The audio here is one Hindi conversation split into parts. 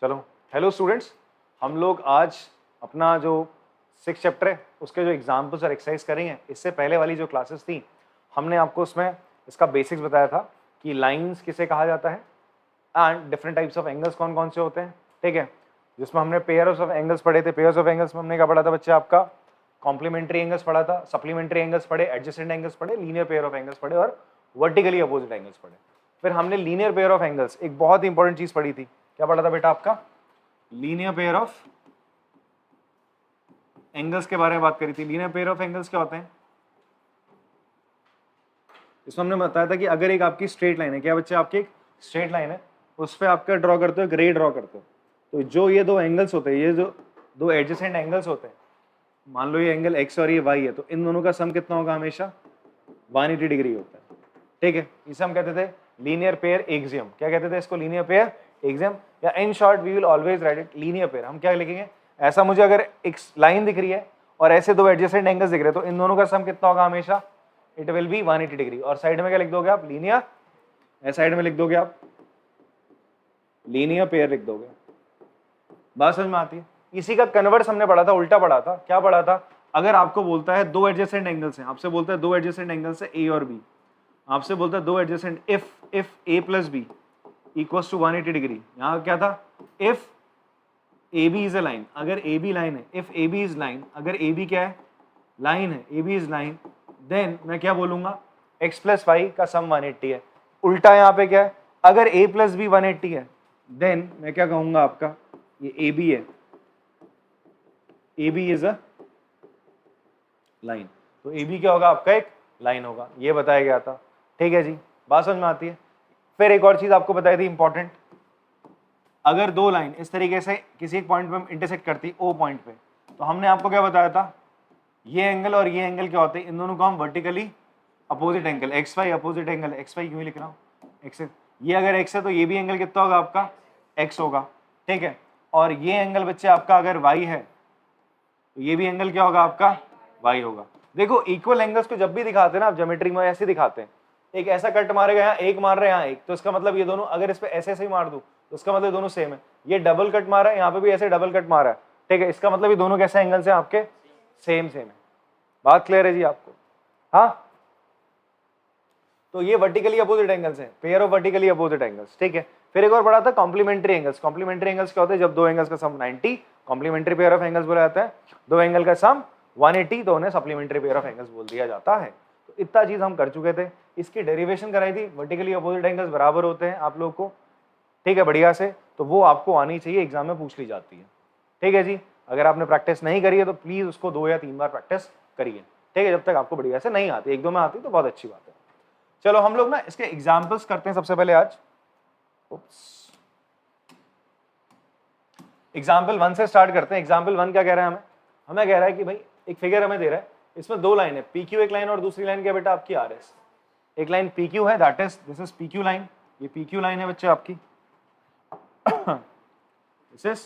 चलो हेलो स्टूडेंट्स, हम लोग आज अपना जो 6 चैप्टर है उसके जो एग्जाम्पल्स और एक्सरसाइज करेंगे। इससे पहले वाली जो क्लासेस थी हमने आपको उसमें इसका बेसिक्स बताया था कि लाइंस किसे कहा जाता है and different types of angles कौन कौन से होते हैं। ठीक है, जिसमें हमने पेयर्स ऑफ एंगल्स पढ़े थे। पेयर्स ऑफ एंगल्स में हमने क्या पढ़ा था बच्चे? आपका कॉम्प्लीमेंट्री एंगल्स पढ़ा था, सप्लीमेंट्री एंगल्स पढ़े, एडजेसेंट एंगल्स पढ़े, लीनियर पेयर ऑफ एंगल्स पढ़े और वर्टिकली अपोजिट एंगल्स पढ़े। फिर हमने लीनियर पेयर ऑफ एंगल्स, एक बहुत ही इंपॉर्टेंट चीज पढ़ी थी। क्या पढ़ा था बेटा आपका? लीनियर पेयर ऑफ एंगल्स के बारे में बात करी थी। लीनियर पेयर ऑफ एंगल्स क्या होते हैं? इसमें हमने बताया था कि अगर एक आपकी स्ट्रेट लाइन है, क्या बच्चे आपकी एक स्ट्रेट लाइन है, उस पर आपका ड्रॉ करते हो, एक रे ड्रॉ करते हो, तो जो ये दो एंगल्स होते हैं, ये जो दो एडजेसेंट एंगल्स होते हैं, मान लो ये एंगल एक्स और ये वाई है, तो इन दोनों का सम कितना होगा? हमेशा 180 डिग्री होता है। ठीक है, इसे हम कहते थे लीनियर पेयर एक्सियम। क्या कहते थे इसको? लीनियर पेयर एक्सियम, या in short we will always write it linear pair. हम क्या लिखेंगे? ऐसा मुझे अगर एक लाइन दिख रही है और ऐसे दो एडजेसेंट एंगल्स दिख रहे हैं, तो इन दोनों का सम कितना होगा? हमेशा इट विल बी 180 डिग्री। और साइड में क्या लिख दोगे आप? लीनियर। ऐसा साइड में लिख दोगे आप लीनियर पेयर लिख दोगे। बात समझ में आती है? इसी का कन्वर्स हमने पढ़ा था, उल्टा पढ़ा था। क्या पढ़ा था? अगर आपको बोलता है दो एडजेसेंट एंगल्स हैं, आपसे बोलता है दो एडजेसेंट एंगल्स है ए और बी, आपसे बोलता है दो adjacent, if A plus B equals to 180 degree. यहाँ क्या था? If A B is a line, अगर ए बी लाइन है, if A B is line, अगर ए बी क्या है? लाइन है, A B is line, then मैं क्या बोलूंगा? x प्लस वाई का सम 180 है। उल्टा यहाँ पे क्या है? अगर a प्लस बी 180 है, देन मैं क्या कहूंगा? आपका ये ए बी है, A B is a line, तो ए बी क्या होगा? आपका एक लाइन होगा। ये बताया गया था। ठीक है जी, बात समझ में आती है? फिर एक और चीज आपको बताई थी इंपॉर्टेंट, अगर दो लाइन इस तरीके से किसी एक पॉइंट पे इंटरसेक्ट करती ओ पॉइंट पे, तो हमने आपको क्या बताया था? ये एंगल और ये एंगल क्या होते हैं? इन दोनों को हम vertically opposite angle, X Y opposite angle, X Y क्यों लिख रहा हूँ? एक्स, ये अगर एक्स है तो ये भी एंगल कितना होगा? आपका एक्स होगा। ठीक है, और ये एंगल बच्चे आपका अगर वाई है तो ये भी एंगल क्या होगा? आपका वाई होगा। देखो इक्वल एंगल्स को जब भी दिखाते हैं ना आप ज्योमेट्री में, ऐसे दिखाते हैं, एक ऐसा कट मारेगा, यहाँ एक मार रहे हैं, यहाँ एक, तो इसका मतलब ये दोनों, अगर इस पे ऐसे ऐसे ही मार दूं तो इसका मतलब दोनों सेम है। ये डबल कट मारा है, यहाँ पे भी ऐसे डबल कट मारा है। ठीक है, इसका मतलब ये दोनों कैसे एंगल्स हैं? आपके सेम सेम है। बात क्लियर है जी आपको? हाँ, तो ये वर्टिकली अपोजिट एंगल्स हैं, pair of vertically opposite angles. ठीक है, फिर एक और पढ़ा था कॉम्प्लीमेंट्री एंगल्स। कॉम्प्लीमेंट्री एंगल्स क्या होते हैं? जब दो एंगल्स का सम 90, कॉम्प्लीमेंट्री पेयर ऑफ एंगल्स बोला जाता है। दो एंगल का सम 180, तो उन्हें सप्लीमेंट्री पेयर ऑफ एंगल्स बोल दिया जाता है। तो इतना चीज हम कर चुके थे। इसकी डेरिवेशन कराई थी, वर्टिकली अपोजिट एंगल्स बराबर होते हैं आप लोग को। ठीक है, बढ़िया से, तो वो आपको आनी चाहिए, एग्जाम में पूछ ली जाती है। ठीक है जी, अगर आपने प्रैक्टिस नहीं करी है तो प्लीज उसको 2 या 3 बार प्रैक्टिस करिए। ठीक है, जब तक आपको बढ़िया से नहीं आती, एक दो में आती तो बहुत अच्छी बात है। चलो हम लोग ना इसके एग्जाम्पल्स करते हैं सबसे पहले आज। एग्जाम्पल 1 से स्टार्ट करते हैं। एग्जाम्पल 1 क्या कह रहा है? हमें कह रहा है कि भाई एक फिगर हमें दे रहा है, इसमें दो लाइन है, पी क्यू एक लाइन और दूसरी लाइन क्या बेटा? आपकी आर एस। एक लाइन पी क्यू है, that is this is P Q line, ये पी क्यू लाइन है बच्चे आपकी, this is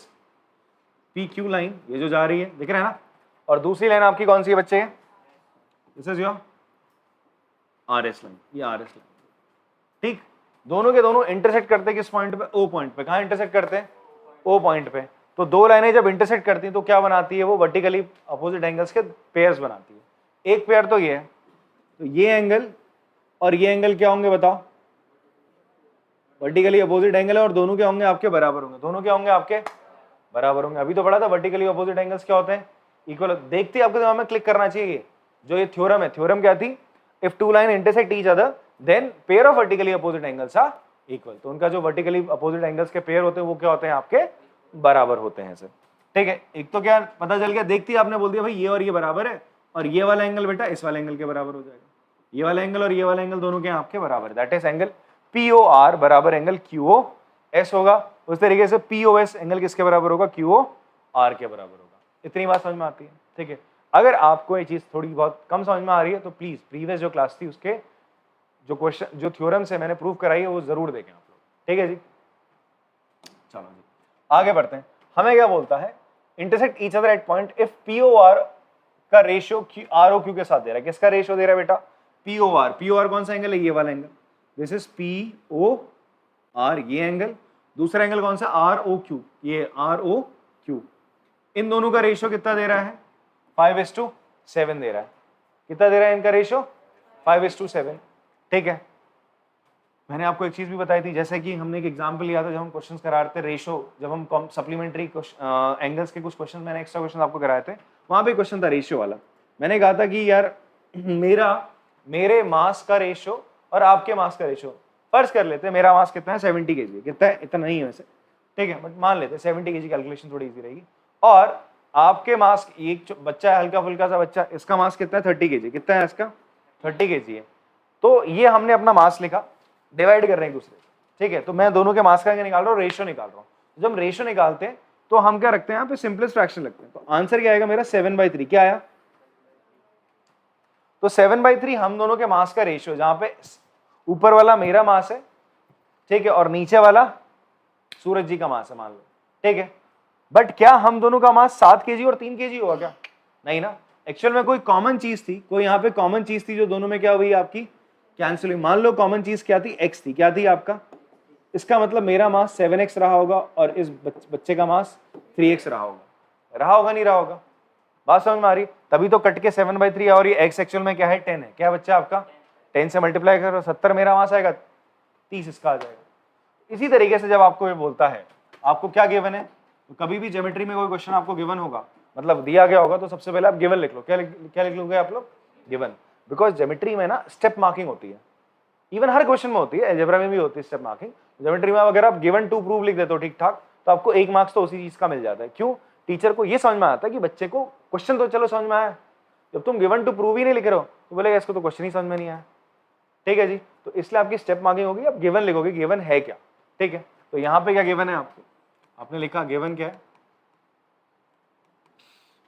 P Q line, ये जो जा रही है, दिख रहा है ना? और दूसरी लाइन आपकी कौन सी है बच्चे? This is your R S line, ये आर एस लाइन। ठीक, दोनों के दोनों इंटरसेक्ट करते हैं किस पॉइंट पे? ओ पॉइंट पे। कहाँ इंटरसेक्ट करते हैं? ओ पॉइंट पे। तो दो लाइनें जब इंटरसेक्ट करती हैं तो क्या बनाती है? वो वर्टिकली अपोजिट एंगल्स के पेयर्स बनाती है। एक पेयर तो ये है, तो ये एंगल और ये एंगल क्या होंगे बताओ? वर्टिकली अपोजिट एंगल है और दोनों क्या होंगे? आपके बराबर होंगे। दोनों क्या होंगे? आपके बराबर होंगे। अभी तो पढ़ा था वर्टिकली अपोजिट एंगल्स क्या होते हैं? इक्वल। देखते ही आपके दिमाग में क्लिक करना चाहिए जो ये थ्योरम है। थ्योरम क्या थी? If two line intersect each other then pair of vertically opposite angles are equal. तो उनका जो वर्टिकली अपोजिट एंगल्स के पेयर होते हैं वो क्या होते हैं? आपके बराबर होते हैं। ठीक है, एक तो क्या पता चल गया? देखते ही आपने बोल दिया भाई ये और ये बराबर है, और ये वाला एंगल बेटा इस वाले एंगल के बराबर हो जाएगा। ये वाला एंगल और ये वाला एंगल दोनों के आपके बराबर, that is angle P O R बराबर एंगल क्यू ओ एस होगा। उस तरीके से पी ओ एस एंगल किसके बराबर होगा? क्यू ओ आर के बराबर होगा। इतनी बात समझ में आती है? ठीक है, अगर आपको ये चीज थोड़ी बहुत कम समझ में आ रही है तो प्लीज प्रीवियस जो क्लास थी उसके जो क्वेश्चन, जो थ्योरम से मैंने प्रूव कराई है वो जरूर देखें आप लोग। ठीक है जी, चलो जी आगे बढ़ते हैं। हमें क्या बोलता है? Intersect each other at point if P O R का रेशियो आर ओ क्यू के साथ दे रहा है। किसका रेशियो दे रहा है बेटा? P O R. P O R कौन सा एंगल है? ये वाला angle, this is P O R, ये एंगल। दूसरा एंगल कौन सा, आर ओ क्यू, ये आर ओ क्यू। इन दोनों का रेशियो कितना दे रहा है, 5:7 दे रहा है। कितना दे रहा है इनका रेशियो, 5:7। ठीक है, मैंने आपको एक चीज भी बताई थी, जैसे कि हमने एक एग्जांपल लिया था जब हम क्वेश्चंस करा रहे थे रेशियो, जब हम सप्लीमेंट्री एंगल्स के कुछ क्वेश्चन, मैंने एक्स्ट्रा क्वेश्चन आपको कराए थे, वहां पे क्वेश्चन था रेशियो वाला। मैंने कहा था कि यार मेरे मास का रेशियो और आपके मास का रेशियो, फर्ज कर लेते हैं मेरा मास कितना है, 70 kg, कितना है, इतना नहीं है वैसे, ठीक है, बट मान लेते हैं 70 kg, कैलकुलेशन थोड़ी इजी रहेगी। और आपके मास, एक बच्चा है हल्का फुल्का सा बच्चा, इसका मास कितना है, 30 kg, कितना है इसका, 30 kg है। तो ये हमने अपना मास लिखा, डिवाइड कर रहे हैं एक दूसरे, ठीक है, तो मैं दोनों के मास का निकाल रहा हूँ, रेशियो निकाल रहा हूँ। जब हम रेशियो निकालते हैं तो हम क्या रखते हैं यहाँ पे, सिंपलेस्ट फ्रैक्शन लगते हैं। तो आंसर क्या आएगा मेरा, 7/3। क्या आया, तो 7/3 हम दोनों के मास का रेशियो, जहां पे ऊपर वाला मेरा मास है, ठीक है, और नीचे वाला सूरज जी का मास है मान लो, ठीक है। बट क्या हम दोनों का मास 7 kg और 3 kg हुआ क्या, नहीं ना। एक्चुअल में कोई कॉमन चीज थी, कोई यहाँ पे कॉमन चीज थी जो दोनों में क्या हुई, आपकी कैंसिल हुई। मान लो कॉमन चीज क्या थी, x थी, क्या थी आपका, इसका मतलब मेरा मास 7x रहा होगा और इस बच्चे का मास 3x रहा होगा, नहीं रहा होगा, बात समझ में आ रही। तभी तो कट के 7/3 और ये x एक्चुअल में क्या है, 10 है। क्या बच्चा आपका, 10 से मल्टीप्लाई करो, 70 मेरा मास आएगा, 30 इसका आ जाएगा। इसी तरीके से जब आपको ये बोलता है, आपको क्या गिवन है, तो कभी भी ज्योमेट्री में कोई क्वेश्चन आपको गिवन होगा, मतलब दिया गया होगा, तो सबसे पहले आप गिवन लिख लो। क्या लिख लोगे आप लोग, गिवन। बिकॉज ज्योमेट्री में ना स्टेप मार्किंग होती है, इवन हर क्वेश्चन में होती है, अलजेब्रा में भी होती है स्टेप मार्किंग। ज्योमेट्री में अगर आप गिवन टू प्रूव लिख देते हो ठीक ठाक, तो आपको 1 मार्क्स तो उसी चीज का मिल जाता है। क्यों, टीचर को ये समझ में आता है कि बच्चे को क्वेश्चन तो चलो समझ में आया, जब तुम गिवन टू प्रूव ही नहीं लिख रहे हो तो बोलेगा इसको तो क्वेश्चन ही समझ में नहीं आया। ठीक है जी, तो इसलिए आपकी स्टेप मार्किंग होगी, आप गिवन लिखोगे, गिवन है क्या। ठीक है, तो यहाँ पे क्या गिवन है आपको, आपने लिखा गिवन क्या है,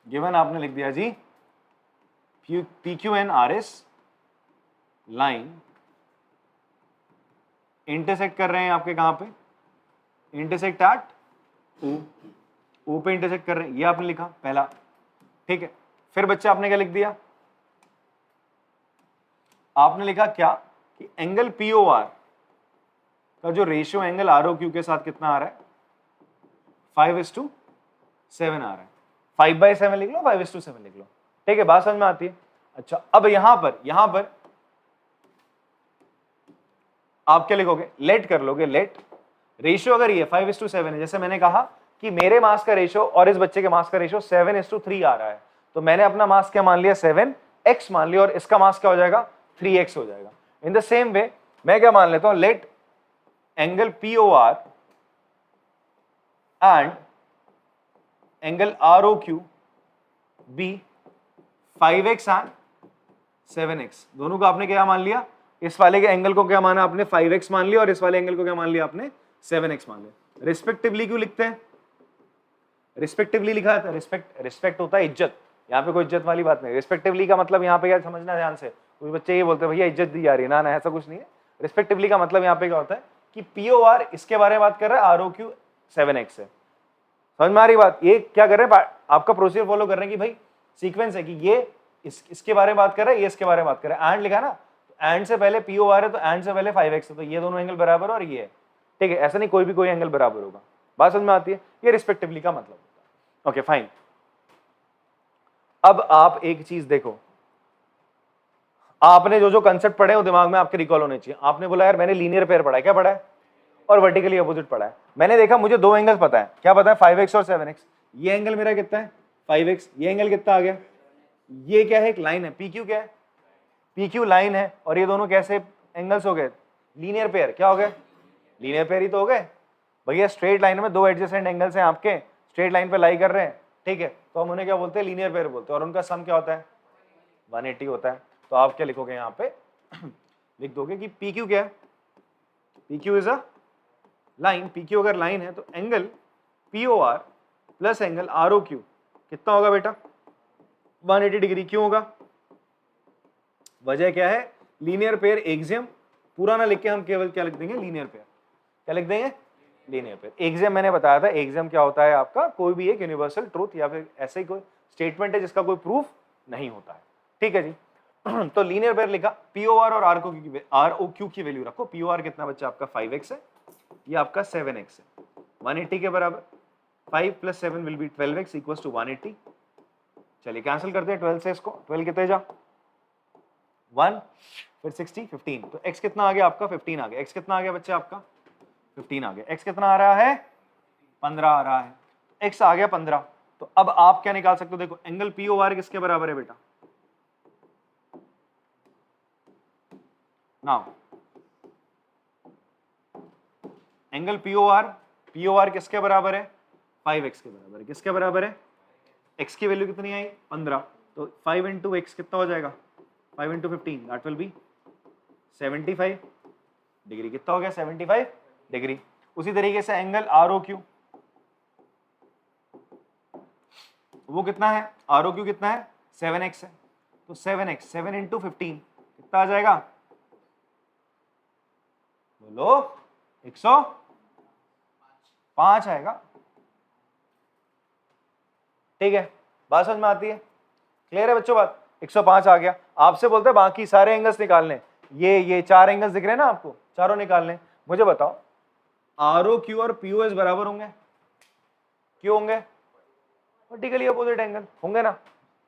गिवन आपने लिख दिया जी PQNRS लाइन इंटरसेक्ट कर रहे हैं आपके कहां पे, इंटरसेक्ट एट ओ पे इंटरसेक्ट कर रहे हैं, ये आपने लिखा पहला। ठीक है, फिर बच्चे आपने क्या लिख दिया, आपने लिखा क्या कि एंगल POR का जो रेशियो एंगल ROQ के साथ कितना आ रहा है, 5:7 आ रहा है। 5/7 लिख लो, 5:7 लिख लो। ठीक है, बात समझ में आती है। अच्छा, अब यहां पर आप क्या लिखोगे, लेट कर लोगे, लेट रेशियो अगर ये 5:7 है, जैसे मैंने कहा कि मेरे मास का रेशियो और इस बच्चे के मास का रेशियो 7:3 आ रहा है, तो मैंने अपना मास क्या मान लिया, 7x मान लिया, और इसका मास क्या हो जाएगा, 3x हो जाएगा। इन द सेम वे मैं क्या मान लेता हूं, let angle POR and angle ROQ be 5x and 7x। दोनों को आपने क्या मान लिया, इस वाले के एंगल को क्या माना आपने, 5x मान लिया, और इस वाले एंगल को क्या मान लिया आपने, 7x मान लिया। रिस्पेक्टिवली क्यों लिखते हैं, रिस्पेक्टिवली लिखा है, रिस्पेक्ट होता है इज्जत, यहाँ पे कोई इज्जत वाली बात नहीं। रिस्पेक्टिवली का मतलब यहाँ पे क्या समझना ध्यान से, कुछ बच्चे ये बोलते हैं भैया इज्जत दी जा रही है, ना ऐसा कुछ नहीं है। रिस्पेक्टिवली का मतलब यहाँ पे क्या होता है कि POR इसके बारे में बात कर रहा है, ROQ 7x है। समझ में आ रही बात, ये क्या कर रहे हैं, आपका प्रोसीजर फॉलो कर रहे हैं कि भाई सीक्वेंस है कि ये इसके बारे में बात कर रहा है, ये इसके बारे में बात कर रहा है। एंड लिखा है ना, एंड से पहले POR है तो एंड से पहले 5x है, तो ये दोनों एंगल बराबर और ये है। ठीक है, ऐसा नहीं कोई भी कोई एंगल बराबर होगा, बात समझ में आती है। ये रिस्पेक्टिवली का मतलब होता है। ओके फाइन, अब आप एक चीज देखो, आपने जो कंसेप्ट पढ़े वो दिमाग में आपके रिकॉल होने चाहिए। आपने बोला यार मैंने लीनियर पेयर पढ़ा है, क्या पढ़ा है, और वर्टिकली अपोजिट पढ़ा है। मैंने देखा मुझे दो एंगल्स पता है, क्या पता है, 5x और 7x। ये एंगल मेरा कितना है, 5x, ये एंगल कितना आ गया, ये क्या है, एक लाइन है, PQ क्या है, PQ लाइन है, और ये दोनों कैसे एंगल्स हो गए, लीनियर पेयर। क्या हो गए, लीनियर पेयर ही तो हो गए भैया। स्ट्रेट लाइन में दो एडजेसेंट एंगल्स हैं आपके, स्ट्रेट लाइन पे लाई कर रहे हैं, ठीक है, तो हम उन्हें क्या बोलते हैं, लीनियर पेयर बोलते हैं, और उनका सम क्या होता है, 180 होता है। तो आप क्या लिखोगे यहाँ पे लिख दोगे कि PQ क्या है, PQ is a line. PQ अगर लाइन है तो angle POR plus angle ROQ कितना होगा बेटा, 180 डिग्री। क्यों होगा, वजह क्या है, लीनियर पेयर एक्सियम। पूरा ना लिख के हम केवल क्या लिख देंगे, लीनियर पेयर। क्या लिख देंगे, लीनियर पेयर। एक्सियम मैंने बताया था, एक्सियम क्या होता है आपका, कोई भी एक यूनिवर्सल ट्रूथ या फिर ऐसे ही कोई स्टेटमेंट है जिसका कोई प्रूफ नहीं होता है। ठीक है जी तो लीनियर पेयर लिखा, POR और ROQ की वैल्यू रखो। POR कितना बच्चा आपका 5x है, ये आपका 7x है, 180 के बराबर। 5 + 7 will be 12x equals to 180। चलिए कैंसिल करते हैं 12 से इसको, 12 कितने जा 1, फिर 60 15, तो x कितना आ गया आपका 15 आ गया। x कितना आ गया बच्चे आपका 15 आ गया। x कितना आ रहा है 15 आ रहा है, x आ गया 15। तो अब आप क्या निकाल सकते हो, देखो एंगल POR किसके बराबर है बेटा, नाउ एंगल POR किसके बराबर है 5x के बराबर है। किसके बराबर है, x की वैल्यू कितनी आई 15, तो 5 × x कितना हो जाएगा 5 × 15 दैट विल बी 75 डिग्री। कितना हो गया 75 डिग्री। उसी तरीके से एंगल ROQ, वो कितना है ROQ कितना है 7x है, तो 7x 7 × 15 कितना आ जाएगा, बोलो 105 आएगा। ठीक है, बात समझ में आती है, क्लियर है बच्चों बात। 105 आ गया। आपसे बोलते हैं बाकी सारे एंगल्स निकालने, ये 4 एंगल्स दिख रहे हैं ना आपको, चारों निकालने। मुझे बताओ ROQ और POS बराबर होंगे, क्यों होंगे, वर्टिकली अपोजिट एंगल होंगे ना।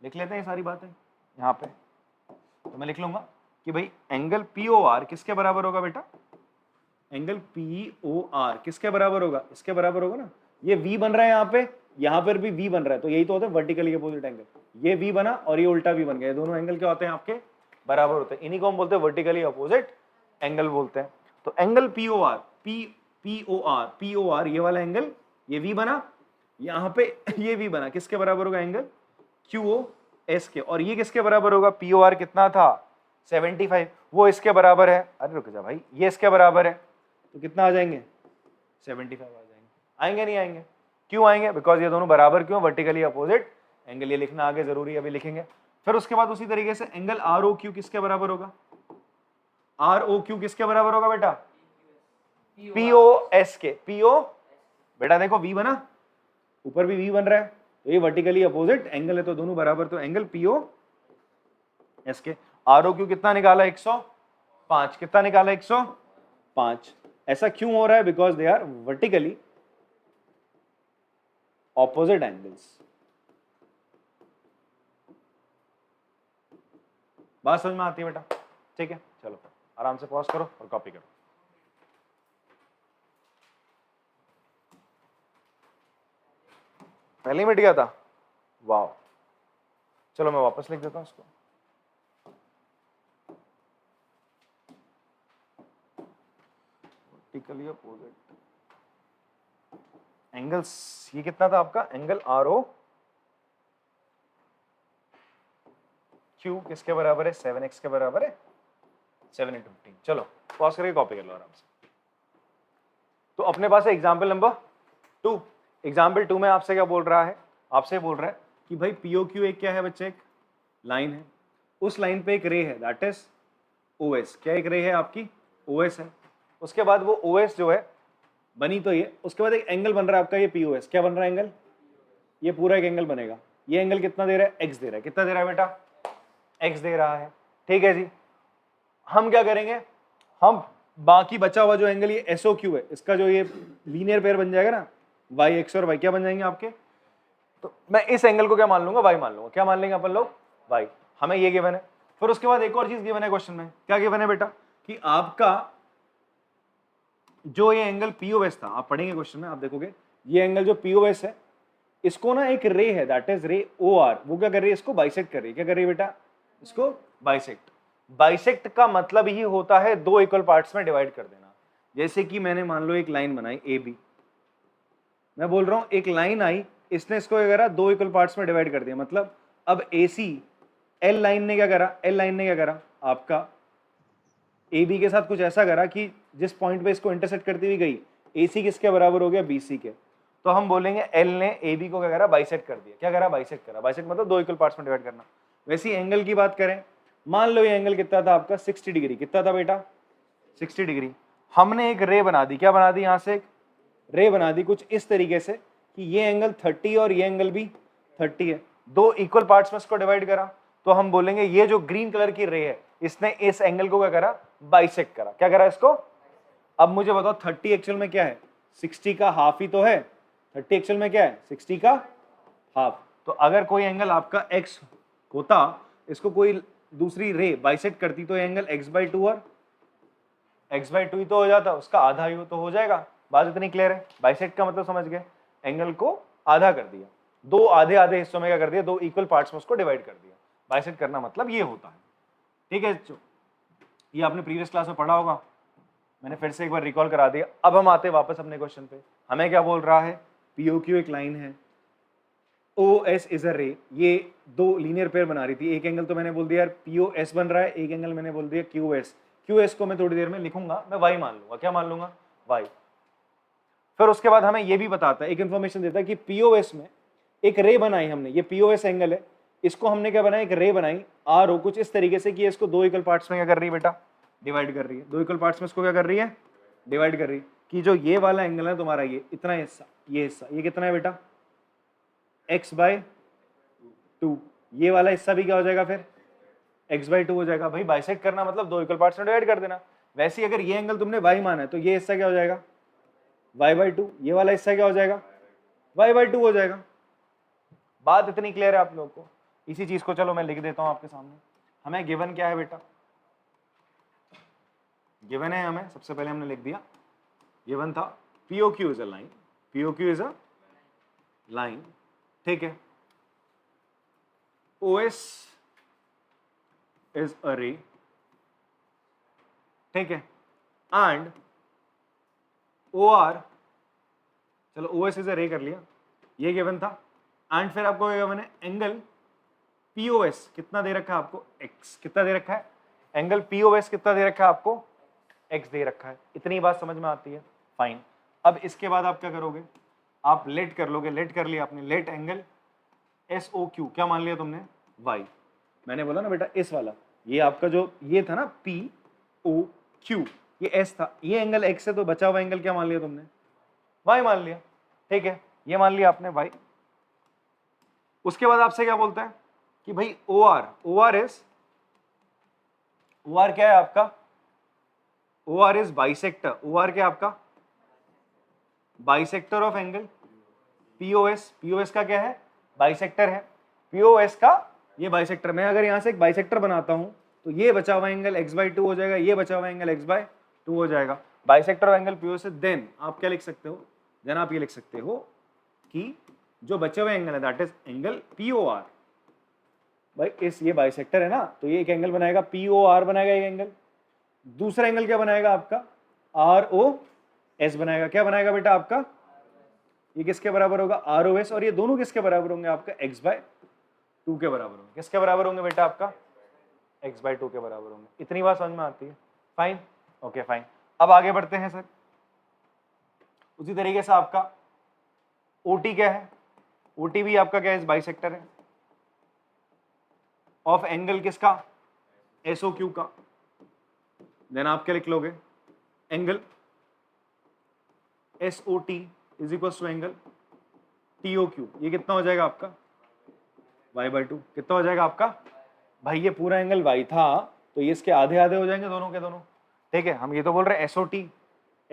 लिख लेते हैं ये सारी बातें यहाँ पे, तो मैं लिख लूंगा कि भाई एंगल POR किसके बराबर होगा बेटा, एंगल POR किसके बराबर होगा, इसके बराबर होगा ना। ये V बन रहा है यहाँ पर भी V बन रहा है, तो यही तो होता है वर्टिकली अपोजिट एंगल। ये V बना और ये उल्टा V बन गया, दोनों एंगल क्या होते हैं आपके बराबर होते हैं, इन्हीं को हम बोलते हैं वर्टिकली अपोजिट एंगल बोलते हैं। तो एंगल POR ये वाला एंगल, ये V बना, यहाँ पे ये V बना, किसके बराबर होगा एंगल QOS के। और ये किसके बराबर होगा, POR कितना था 75, वो इसके बराबर है। अरे रुक जा भाई, ये इसके बराबर है, तो कितना आ जाएंगे 75 आ जाएंगे। आएंगे नहीं आएंगे, क्यों आएंगे, बिकॉज ये दोनों बराबर क्यों, वर्टिकली अपोजिट एंगल। ये लिखना आगे जरूरी है, अभी लिखेंगे। फिर उसके बाद उसी तरीके से एंगल ROQ किसके बराबर होगा, ROQ किसके बराबर होगा बेटा, POS के। PO बेटा देखो V बना, ऊपर भी V बन रहा है, तो ये वर्टिकली अपोजिट एंगल है, तो दोनों बराबर, तो एंगल POS के। ROQ कितना निकाला 105, कितना निकाला 105। ऐसा क्यों हो रहा है, because they are vertically opposite angles. बात समझ में आती है बेटा, ठीक है। चलो आराम से पॉज करो और कॉपी करो। पहले ही मिट गया था, वाह। चलो मैं वापस लिख देता हूं इसको। वर्टिकली अपोजिट एंगल्स, ये कितना था आपका एंगल ROQ किसके बराबर है 7x के बराबर है, 7 × 15। चलो पॉज करके कॉपी कर लो आराम से। तो अपने पास है एग्जाम्पल नंबर 2। एग्जाम्पल 2 में आपसे क्या बोल रहा है, आपसे बोल रहा है कि भाई POQ एक क्या है बच्चे, एक लाइन है, उस लाइन पे एक रे है दैट इज OS। क्या एक रे है आपकी OS है। उसके बाद वो OS जो है बनी तो ये, उसके बाद एक एंगल बन रहा है आपका ये POS। क्या बन रहा है एंगल, ये पूरा एक एंगल बनेगा। ये एंगल कितना दे रहा है, x दे रहा है। कितना दे रहा है बेटा, x दे रहा है। ठीक है जी, हम क्या करेंगे, हम बाकी बचा हुआ जो एंगल ये SOQ है, इसका जो ये लीनियर पेयर बन जाएगा ना, YX और Y क्या बन जाएंगे आपके, तो मैं इस एंगल को क्या मान लूंगा, Y मान लूंगा। क्या मान लेंगे अपन लोग, Y। हमें ये गिवन है। फिर उसके बाद एक और चीज गिवन है क्वेश्चन में। क्या गिवन है बेटा, कि आपका जो ये एंगल POS था, आप पढ़ेंगे क्वेश्चन में, आप देखोगे ये एंगल जो POS है, इसको ना एक रे है दैट इज रे OR, वो क्या कर रही है, इसको बाइसेक्ट कर रही है। क्या कर रही है बेटा, इसको बाइसेक्ट। बाइसेक्ट का मतलब ही होता है दो इक्वल पार्ट्स में डिवाइड कर देना। जैसे कि मैंने मान लो एक लाइन बनाई AB, मैं बोल रहा हूं एक लाइन आई, इसने इसको क्या करा, दो इक्वल पार्ट्स में डिवाइड कर दिया। मतलब अब AC L लाइन ने क्या करा, L लाइन ने क्या करा, आपका AB के साथ कुछ ऐसा करा कि जिस पॉइंट पे इसको इंटरसेक्ट करती हुई गई, AC किसके बराबर हो गया, BC के। तो हम बोलेंगे L ने AB को क्या करा, बाइसेक्ट कर दिया। क्या करा, बाइसेक्ट करा। बाइसेक्ट मतलब दो इक्वल पार्ट्स में डिवाइड करना। वैसे ही एंगल की बात करें, मान लो ये एंगल कितना था आपका 60 डिग्री। कितना था बेटा, 60 डिग्री। हमने एक रे बना दी। क्या बना दी, यहां से एक रे बना दी कुछ इस तरीके से कि ये एंगल 30 और ये एंगल भी 30 है। दो इक्वल पार्ट्स में इसको डिवाइड करा, तो हम बोलेंगे ये जो ग्रीन कलर की रे है, इसने इस एंगल को क्या करा, बाइसेक्ट करा। क्या करा, इसको अब मुझे बताओ 30 एक्चुअल में क्या है, 60 का हाफ ही तो है। 30 एक्चुअल में क्या है, 60 का हाफ। तो अगर कोई एंगल आपका x होता, इसको कोई दूसरी रे बाइसेक्ट करती, तो ये एंगल x/2 और x/2 ही तो हो जाता, उसका आधा ही तो हो जाएगा। बात इतनी क्लियर है। बाइसेक्ट का मतलब समझ गए, एंगल को आधा कर दिया, दो आधे आधे हिस्सों में क्या कर दिया, दो इक्वल पार्ट्स में उसको डिवाइड कर दिया। बाइसेक्ट करना मतलब ये होता है। ठीक है, ये आपने प्रीवियस क्लास में पढ़ा होगा, मैंने फिर से एक बार रिकॉल करा दिया। अब हम आते हैं वापस अपने क्वेश्चन पे। हमें क्या बोल रहा है, POQ एक लाइन है, OS इज अ रे, ये दो लीनियर पेयर बना रही थी। एक एंगल तो मैंने बोल दिया यार POS बन रहा है, एक एंगल मैंने बोल दिया QS। QS को मैं थोड़ी देर में लिखूंगा, मैं y मान लूंगा। क्या मान लूंगा, y। फिर उसके बाद हमें ये भी बताता है, एक इन्फॉर्मेशन देता है कि POS में एक रे बनाई हमने, ये POS एंगल है, इसको हमने क्या बनाया, एक रे बनाई RO, कुछ इस तरीके से कि इसको दो इक्वल पार्ट्स में क्या कर रही है बेटा, डिवाइड कर रही है। दो इक्वल पार्ट्स में इसको क्या कर रही है, डिवाइड कर रही है। कि जो ये वाला एंगल है तुम्हारा, ये इतना हिस्सा, ये हिस्सा, ये कितना है बेटा, x/2। ये वाला हिस्सा भी क्या हो जाएगा फिर, x/2 हो जाएगा। भाई बाइसेक्ट करना मतलब दो इक्वल पार्ट्स में डिवाइड कर देना। वैसे ही अगर ये एंगल तुमने y माना है, तो ये हिस्सा क्या हो जाएगा, y/2। ये वाला हिस्सा क्या हो जाएगा, y/2 हो जाएगा। बात इतनी क्लियर है आप लोगों को। इसी चीज को चलो मैं लिख देता हूं आपके सामने। हमें गिवन क्या है बेटा, गिवन है हमें, सबसे पहले हमने लिख दिया, गिवन था POQ is a line, POQ is a line, ठीक है। OS इज अ रे, ठीक है। एंड OR, चलो OS इज अ रे कर लिया, ये गिवन था। एंड फिर आपको गिवन है एंगल POS कितना दे रखा है आपको, x कितना दे रखा है, एंगल POS कितना दे रखा है आपको, x दे रखा है। इतनी बात समझ में आती है, फाइन। अब इसके बाद आप क्या करोगे, आप लेट कर लोगे, लेट कर लिया आपने, लेट एंगल SOQ क्या मान लिया तुमने, y। मैंने बोला ना बेटा इस वाला, ये आपका जो ये था ना POQ, ये S था, ये एंगल x है, तो बचा हुआ एंगल क्या मान लिया तुमने, y मान लिया, ठीक है। ये मान लिया आपने y। उसके बाद आपसे क्या बोलता है कि भाई OR, OR क्या है आपका, OR इज बाइसेक्टर। OR क्या आपका, bisector of angle POS। POS का क्या है, बाइसेक्टर है। POS का ये बाइसेक्टर, मैं अगर यहां से एक बाइसेक्टर बनाता हूं, तो ये बचा हुआ एंगल x/2 हो जाएगा, ये बचा हुआ एंगल x/2 हो जाएगा। Bisector of angle POS। Then आप क्या लिख सकते हो, देन आप ये लिख सकते हो कि जो बचे हुए एंगल है दैट इज एंगल POR। भाई इस ये बाइसेक्टर है ना, तो ये एक एंगल बनाएगा POR बनाएगा एक एंगल, दूसरा एंगल क्या बनाएगा आपका ROS बनाएगा। क्या बनाएगा बेटा आपका, ये किसके बराबर होगा, ROS। और ये दोनों किसके बराबर होंगे, आपका x/2 के बराबर होंगे। किसके बराबर होंगे बेटा, आपका x/2 के बराबर होंगे। इतनी बात समझ में आती है, फाइन, ओके फाइन। अब आगे बढ़ते हैं सर। उसी तरीके से आपका OT क्या है, OT भी आपका क्या है, बाइसेक्टर है ऑफ एंगल किसका, SOQ का। देन आप क्या लिख लोगे, angle SOT is equal to angle TOQ। ये कितना हो जाएगा आपका, y/2। कितना हो जाएगा आपका, भाई ये पूरा एंगल y था, तो ये इसके आधे आधे हो जाएंगे दोनों के दोनों, ठीक है। हम ये तो बोल रहे हैं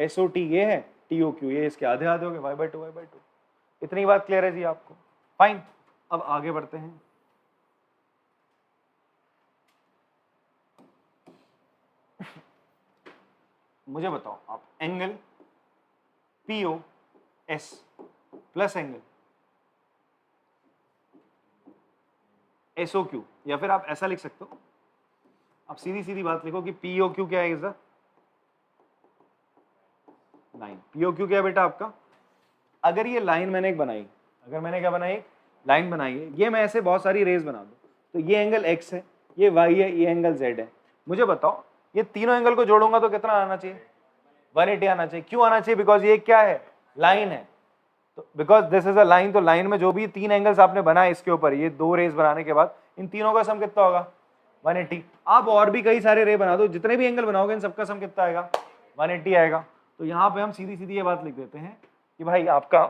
SOT ये है, TOQ ये इसके आधे आधे हो गए, y/2। इतनी बात क्लियर है जी आपको, फाइन। अब आगे बढ़ते हैं। मुझे बताओ आप, angle POS plus angle SOQ, या फिर आप ऐसा लिख सकते हो, आप सीधी सीधी बात लिखो कि POQ क्या है, इज द लाइन। POQ क्या है बेटा आपका, अगर ये लाइन मैंने एक बनाई, अगर मैंने क्या बनाई, लाइन बनाई है, ये मैं ऐसे बहुत सारी रेज बना दूं, तो ये एंगल x है, ये y है, ये एंगल z है। मुझे बताओ ये तीनों एंगल को जोड़ूंगा तो कितना आना चाहिए, 180 आना चाहिए। क्यों आना चाहिए, बिकॉज ये क्या है, लाइन है। तो because this is a line, तो लाइन में जो भी तीन एंगल्स आपने बनाए इसके ऊपर, ये दो रेज बनाने के बाद इन तीनों का सम कितना होगा, 180। आप और भी कई सारे रे बना दो, जितने भी एंगल बनाओगे इन सबका सम कितना आएगा, 180 आएगा। तो यहाँ पे हम सीधी सीधी ये बात लिख देते हैं कि भाई आपका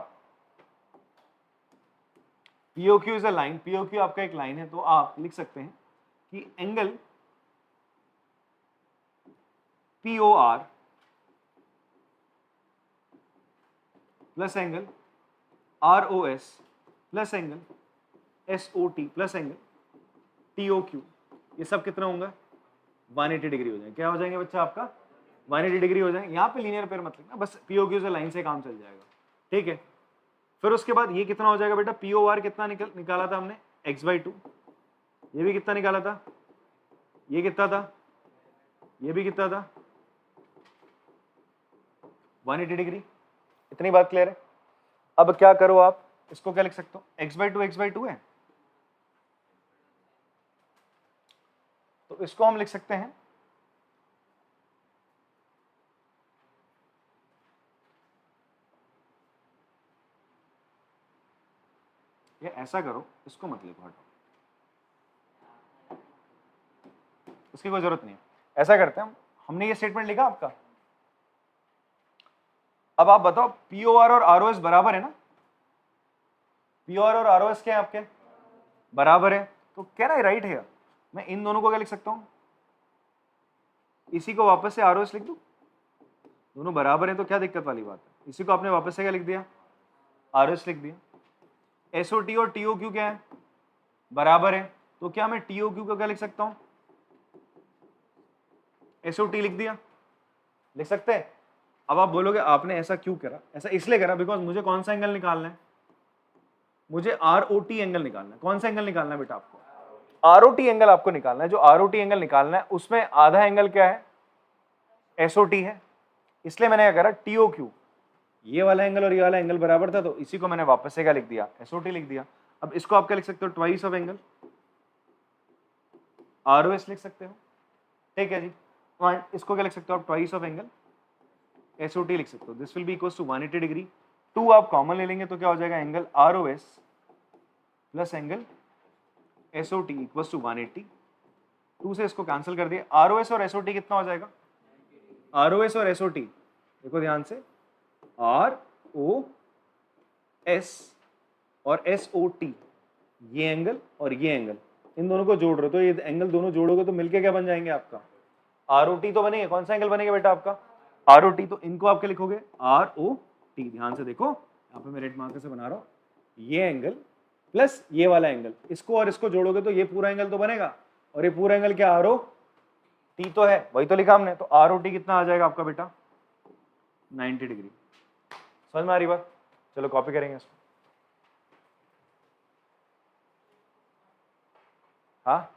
POQ is a line, POQ आपका एक लाइन है, तो आप लिख सकते हैं कि angle POR plus angle ROS plus angle SOT plus angle TOQ, ये सब कितना होगा? 180 डिग्री हो जाएंगे। क्या हो जाएंगे बच्चा आपका? 180 डिग्री हो जाएंगे। यहाँ पे लीनियर पेयर मत लिखना, बस POQ से लाइन से काम चल जाएगा, ठीक है। फिर उसके बाद ये कितना हो जाएगा बेटा? POR कितना निकाला था हमने? x/2। ये भी कितना निकाला था? ये कितना था? ये भी कितना था? 180 डिग्री। इतनी बात क्लियर है? अब क्या करो आप, इसको क्या लिख सकते हो? x/2 है, तो इसको हम लिख सकते हैं ये ऐसा करो, इसको मत लिखो, हटो, उसकी कोई जरूरत नहीं है। ऐसा करते हैं हमने ये स्टेटमेंट लिखा आपका। अब आप बताओ POR और ROS बराबर है ना? POR और ROS क्या है आपके? बराबर है, तो कह रहा है राइट है। मैं इन दोनों को क्या लिख सकता हूं? इसी को वापस से ROS लिख दूं? दोनों बराबर है तो क्या दिक्कत वाली बात है? इसी को आपने वापस से क्या लिख दिया? ROS लिख दिया। SOT और TOQ क्या है? बराबर है, तो क्या मैं TOQ को क्या लिख सकता हूं? SOT लिख दिया, लिख सकते हैं। अब आप बोलोगे आपने ऐसा क्यों करा? ऐसा इसलिए करा बिकॉज मुझे कौन सा एंगल निकालना है? मुझे ROT एंगल निकालना है। कौन सा एंगल निकालना है बेटा आपको? ROT एंगल आपको निकालना है। जो ROT एंगल निकालना है उसमें आधा एंगल क्या है? SOT है। इसलिए मैंने क्या करा? TOQ, ये वाला एंगल और ये वाला एंगल बराबर था, तो इसी को मैंने वापस से क्या लिख दिया? SOT लिख दिया। अब इसको आप क्या लिख सकते हो? ट्वाइस ऑफ एंगल ROS लिख सकते हो, ठीक है जी। इसको क्या लिख सकते हो आप? ट्वाइस ऑफ एंगल SOT लिख सकते हो। This will be equals to 180 degree. 2 आप कॉमन ले लेंगे तो क्या हो जाएगा? Angle ROS plus angle SOT equals to 180। 2 से इसको कैंसिल कर दिया। ROS और SOT कितना हो जाएगा? ROS और SOT देखो ध्यान से, ROS और SOT, ये एंगल और ये एंगल, इन दोनों को जोड़ रहे हो तो ये एंगल दोनों जोड़ोगे तो मिलके क्या बन जाएंगे आपका? ROT तो बनेंगे। कौन सा एंगल बनेगा बेटा आपका? ROT। तो इनको आप क्या लिखोगे? ROT। ध्यान से देखो, यहाँ पे मैं रेड मार्कर से बना रहा हूँ, ये एंगल प्लस ये वाला एंगल, इसको और इसको जोड़ोगे तो ये पूरा एंगल तो बनेगा, और ये पूरा एंगल क्या? ROT तो है, वही तो लिखा हमने। तो ROT कितना आ जाएगा आपका बेटा? 90 डिग्री। समझ में आ रही बात? चलो कॉपी करेंगे इसको। हाँ,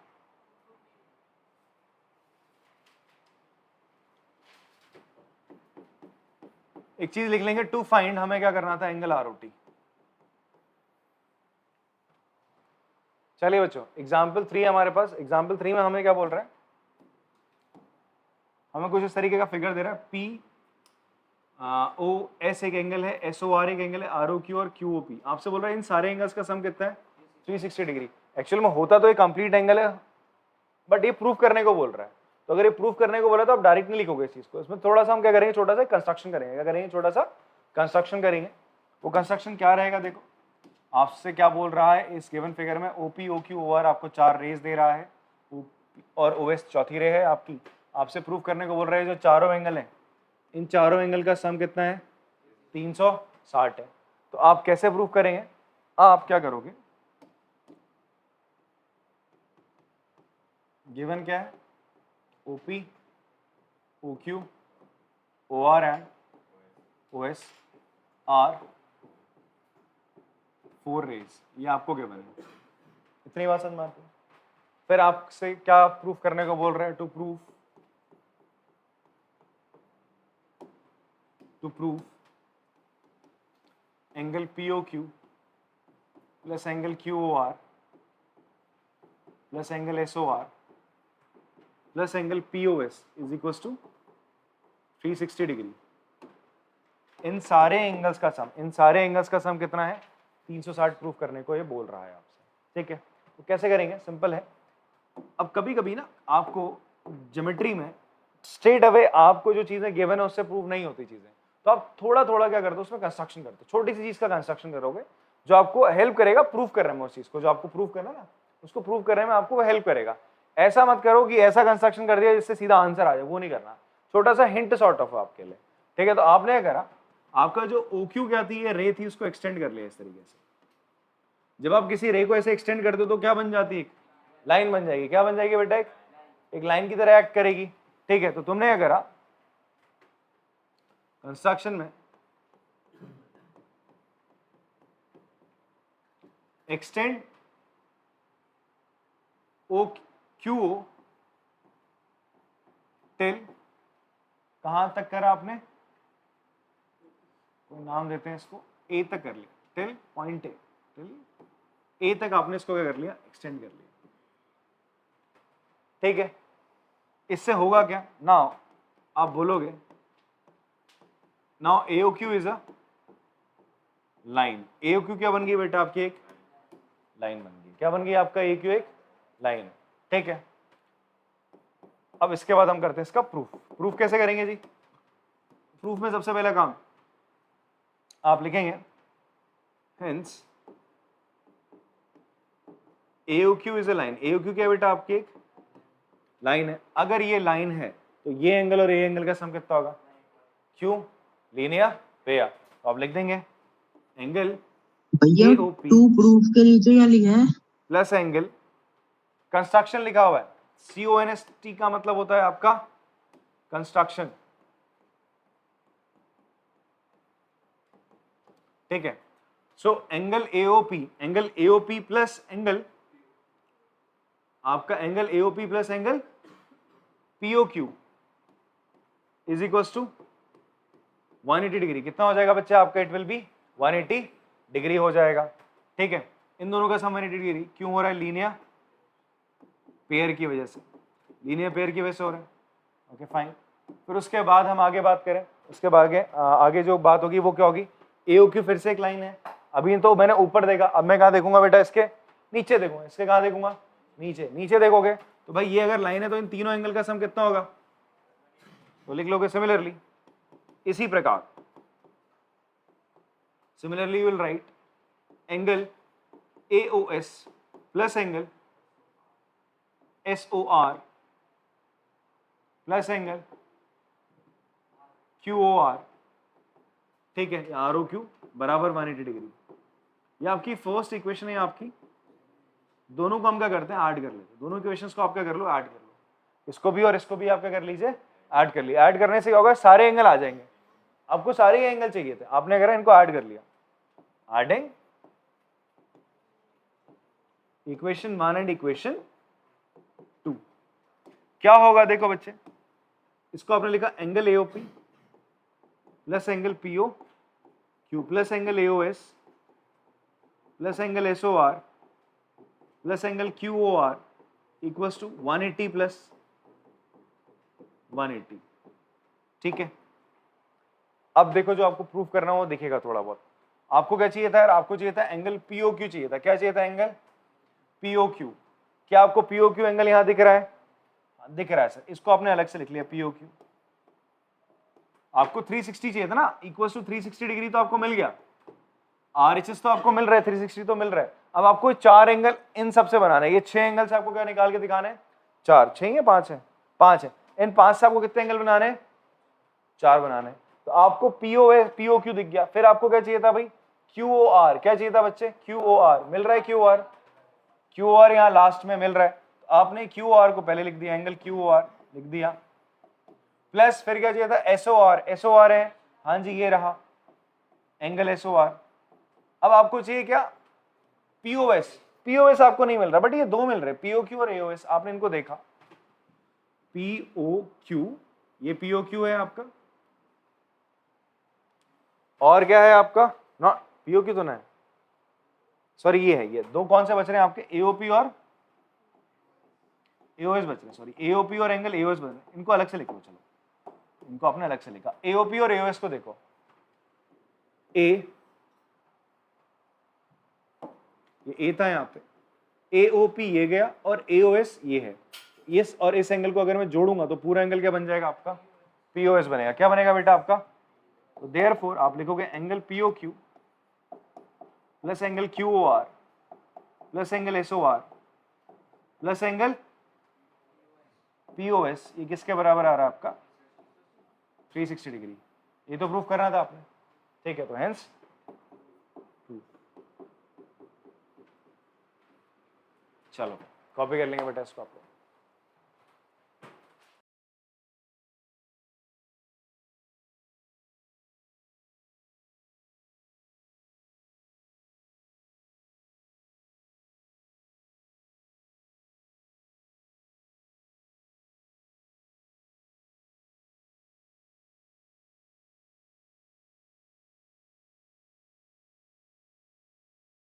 एक चीज लिख लेंगे, टू फाइंड हमें क्या करना था? Angle ROT। चलिए बच्चों, एग्जाम्पल 3 हमारे पास। एग्जाम्पल 3 में हमें क्या बोल रहा है? हमें कुछ इस तरीके का फिगर दे रहा है। POS एक एंगल है, SOR एक एंगल है, ROQ और QOP। आपसे बोल रहा है इन सारे एंगल्स का सम कितना है? 360 डिग्री। एक्चुअल में होता तो ये कंप्लीट एंगल है, बट ये प्रूफ करने को बोल रहा है। तो अगर ये प्रूफ करने को बोला तो आप डायरेक्ट नहीं लिखोगे इस चीज को। इसमें थोड़ा सा हम क्या करेंगे? छोटा सा कंस्ट्रक्शन करेंगे। क्या करेंगे? छोटा सा कंस्ट्रक्शन करेंगे। वो कंस्ट्रक्शन क्या रहेगा? देखो आपसे क्या बोल रहा है इस गिवन फिगर में? OP, OQ, OR आपको 4 रेज दे रहा है, और OS चौथी रे है आपकी। आपसे प्रूफ करने को बोल रहे हैं जो चारों एंगल हैं, इन चारों एंगल का सम कितना है? 360 है। तो आप कैसे प्रूफ करेंगे? आप क्या करोगे? गिवन क्या है? OP, OQ, OR and OS are 4 rays, ये आपको गिवन है। इतनी बात समझ में आती है? फिर आपसे क्या प्रूफ करने को बोल रहे हैं? To proof angle POQ plus angle QOR plus angle SOR plus angle POS is equals to 360 degree. इन सारे एंगल्स का सम कितना है? 360 प्रूफ करने को ये बोल रहा है आपसे, ठीक है। तो कैसे करेंगे? सिंपल है। अब कभी कभी ना आपको ज्योमेट्री में स्ट्रेट अवे आपको जो चीजें गिवन है उससे प्रूव नहीं होती चीजें, तो आप थोड़ा थोड़ा क्या करते हो? उसमें कंस्ट्रक्शन करते हो। छोटी सी चीज का कंस्ट्रक्शन करोगे जो आपको हेल्प करेगा प्रूफ करने में। उस चीज को जो आपको प्रूफ करना ना, उसको प्रूव करने में आपको हेल्प करेगा। ऐसा मत करो कि ऐसा कंस्ट्रक्शन कर दिया जिससे सीधा आंसर आ जाए, वो नहीं करना। छोटा सा हिंट सॉर्ट ऑफ आपके लिए, ठीक है। तो आपने क्या करा? आपका जो ओ क्यू क्या थी, ये रे थी, उसको एक्सटेंड कर लिया इस तरीके से। जब आप किसी रे को ऐसे एक्सटेंड करते हो तो क्या बन जाती है, एक लाइन बन जाएगी। क्या बन जाएगी बेटा, एक लाइन की तरह एक्ट करेगी। ठीक है, तो तुमने क्या करा कंस्ट्रक्शन में, extend O Q O till, कहां तक करा आपने, कोई नाम देते हैं इसको, ए तक कर लिया, टिल पॉइंट ए, टिल ए तक आपने इसको क्या कर लिया, एक्सटेंड कर लिया। ठीक है, इससे होगा क्या, नाउ आप बोलोगे now A O Q is a line. A O Q क्या बन गई बेटा आपकी, एक लाइन बन गई। क्या बन गई आपका ए क्यू, एक लाइन। ठीक है, अब इसके बाद हम करते हैं इसका प्रूफ। प्रूफ कैसे करेंगे जी, प्रूफ में सबसे पहला काम आप लिखेंगे hence A O Q is a line. A O Q क्या बेटा आपकी एक लाइन है। अगर ये लाइन है तो ये एंगल और ये एंगल का सम कितना होगा, क्यों, लीनियर पेयर। तो आप लिख देंगे एंगल भैया AOP टू प्रूफ के नीचे क्या लिखा है, प्लस एंगल, कंस्ट्रक्शन लिखा हुआ है, CONST का मतलब होता है आपका कंस्ट्रक्शन। ठीक है, so angle AOP plus angle, आपका angle AOP plus angle POQ is equal to 180 degree. कितना हो जाएगा बच्चा आपका, इट विल बी 180 डिग्री हो जाएगा। ठीक है, इन दोनों का सम 180 डिग्री क्यों हो रहा है, लीनियर पेयर की वजह से, लीनियर पेयर की वजह से हो रहा है। ओके फाइन, फिर उसके बाद हम आगे बात करें, उसके बाद आगे जो बात होगी वो क्या होगी, AOQ फिर से एक लाइन है। अभी तो मैंने ऊपर देखा, अब मैं कहाँ देखूंगा बेटा, इसके नीचे देखूंगा। इसके कहाँ देखूंगा, नीचे। नीचे देखोगे तो भाई ये अगर लाइन है तो इन तीनों एंगल का सम कितना होगा, तो लिख लोगे सिमिलरली। इसी प्रकार similarly you will write angle AOS plus angle SOR plus angle QOR। ठीक है, ROQ बराबर 180 डिग्री। ये आपकी फर्स्ट इक्वेशन है आपकी। दोनों को हम क्या करते हैं, ऐड कर लेते हैं। दोनों इक्वेशंस को आप क्या कर लो, ऐड कर लो। इसको भी और इसको भी आप क्या कर लीजिए, ऐड कर लिया। ऐड करने से क्या होगा, सारे एंगल आ जाएंगे। आपको सारे एंगल चाहिए थे, आपने करा इनको ऐड कर लिया। एडिंग इक्वेशन 1 एंड इक्वेशन 2 क्या होगा, देखो बच्चे, इसको आपने लिखा angle AOP plus angle POQ plus angle AOS plus angle SOR plus angle QOR equals to 180 plus 180। ठीक है, अब देखो जो आपको प्रूफ करना हो वो दिखेगा थोड़ा बहुत। आपको क्या चाहिए था यार, आपको चाहिए था एंगल POQ चाहिए था। क्या चाहिए था, एंगल POQ। क्या आपको POQ एंगल यहां दिख रहा है, दिख रहा है सर, इसको आपने अलग से लिख लिया POQ। आपको 360 चाहिए था ना, इक्वल टू 360 डिग्री तो आपको मिल गया, RHS तो आपको मिल रहा है, 360 तो मिल रहा है। अब आपको 4 एंगल इन सबसे बनाना है। ये 6 एंगल से आपको क्या निकाल के दिखाना है, 4, 6 या 5 है, 5 है। इन 5 से आपको कितने एंगल बनाने हैं, 4 बनाने हैं। तो आपको POQ दिख गया। फिर आपको क्या चाहिए था भाई, QOR। क्या चाहिए था बच्चे, QOR मिल रहा है। QOR यहाँ लास्ट में मिल रहा है, तो आपने QOR को पहले लिख दिया, एंगल QOR लिख दिया। प्लस फिर क्या चाहिए था, SOR है, हाँ जी ये रहा एंगल SOR। अब आपको चाहिए क्या, POS आपको नहीं मिल रहा, बट ये दो मिल रहे, POQ और AOS। आपने इनको देखा, POQ, ये POQ है आपका, और क्या है आपका, नॉट POQ तो नहीं, सॉरी ये है। ये दो कौन से बच रहे हैं आपके, AOP और AOS बच रहे हैं, सॉरी AOP और एंगल AOS बच रहे हैं। इनको अलग से लिखो, चलो इनको आपने अलग से लिखा। AOP और AOS को देखो, ये A था यहाँ पे, AOP ये गया और AOS ये है। इस और इस एंगल को अगर मैं जोड़ूंगा तो पूरा एंगल क्या बन जाएगा आपका, POS बनेगा। क्या बनेगा बेटा आपका, तो देयरफॉर आप लिखोगे angle POQ plus angle QOR plus angle SOR plus angle POS, ये किसके बराबर आ रहा है आपका, 360 डिग्री। ये तो प्रूफ करना था आपने। ठीक है, तो हेंस चलो कॉपी कर लेंगे बेटा इसको आप लोग।